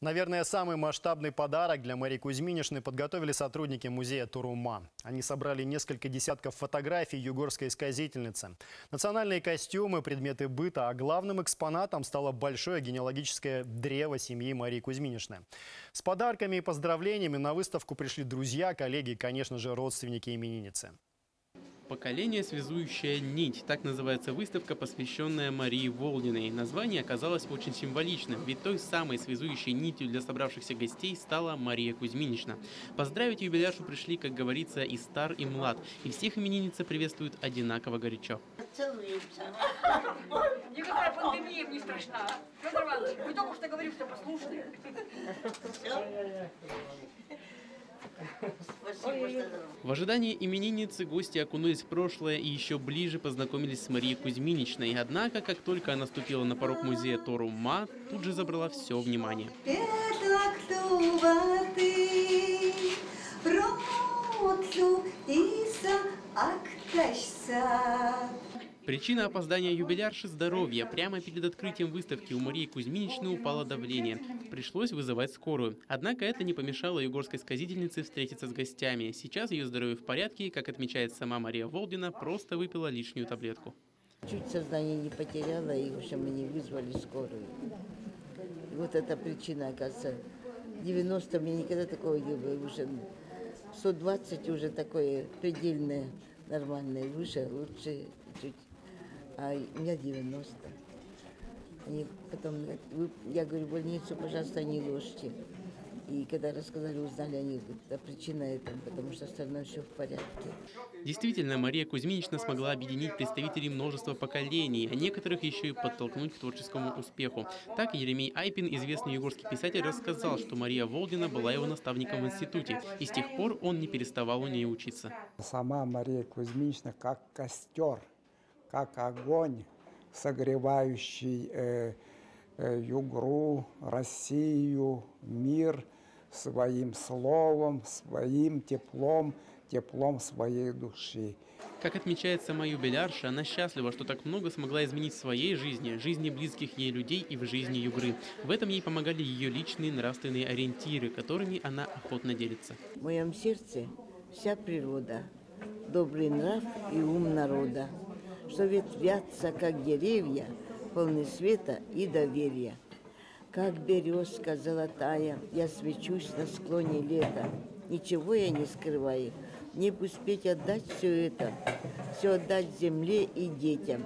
Наверное, самый масштабный подарок для Марии Кузьминишны подготовили сотрудники музея Турума. Они собрали несколько десятков фотографий югорской сказительницы. Национальные костюмы, предметы быта, а главным экспонатом стало большое генеалогическое древо семьи Марии Кузьминишны. С подарками и поздравлениями на выставку пришли друзья, коллеги и, конечно же, родственники именинницы. «Поколение. Связующая нить» – так называется выставка, посвященная Марии Волдиной. Название оказалось очень символичным, ведь той самой связующей нитью для собравшихся гостей стала Мария Кузьминишна. Поздравить юбиляршу пришли, как говорится, и стар, и млад. И всех именинница приветствуют одинаково горячо. Никакая пандемия не страшна. Федор Иванович, вы только что говорили, что послушные. В ожидании именинницы гости окунулись в прошлое и еще ближе познакомились с Марией Кузьминишной. Однако, как только она ступила на порог музея Турума, тут же забрала все внимание. Причина опоздания юбилярши – здоровье. Прямо перед открытием выставки у Марии Кузьминишны упало давление. Пришлось вызывать скорую. Однако это не помешало югорской сказительнице встретиться с гостями. Сейчас ее здоровье в порядке, и, как отмечает сама Мария Волдина, просто выпила лишнюю таблетку. Чуть сознание не потеряла, и, в общем, мы не вызвали скорую. И вот эта причина, оказывается. 90 мне никогда такого не было. Уже 120 уже такое предельное, нормальное. Выше, лучше чуть. А у меня 90. И потом я говорю, в больницу, пожалуйста, не ложьте. И когда рассказали, узнали, они говорят, да причина этого, потому что остальное все в порядке. Действительно, Мария Кузьминишна смогла объединить представителей множества поколений, а некоторых еще и подтолкнуть к творческому успеху. Так Еремей Айпин, известный югорский писатель, рассказал, что Мария Волдина была его наставником в институте, и с тех пор он не переставал у нее учиться. Сама Мария Кузьминишна как костер, как огонь, согревающий Югру, Россию, мир своим словом, своим теплом, теплом своей души. Как отмечает сама юбилярша, она счастлива, что так много смогла изменить в своей жизни, жизни близких ей людей и в жизни Югры. В этом ей помогали ее личные нравственные ориентиры, которыми она охотно делится. В моем сердце вся природа, добрый нрав и ум народа, что ветвятся, как деревья, полны света и доверия. Как березка золотая, я свечусь на склоне лета. Ничего я не скрываю, мне бы успеть отдать все это, все отдать земле и детям,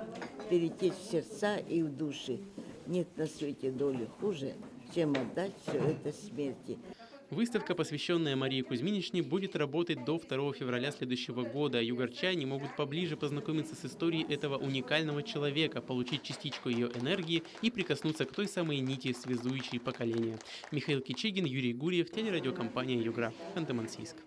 перетечь в сердца и в души. Нет на свете доли хуже, чем отдать все это смерти. Выставка, посвященная Марии Кузьминишне, будет работать до 2 февраля следующего года. Югорчане могут поближе познакомиться с историей этого уникального человека, получить частичку ее энергии и прикоснуться к той самой нити, связующей поколения. Михаил Кичигин, Юрий Гурьев, телерадиокомпания «Югра», Ханты-Мансийск.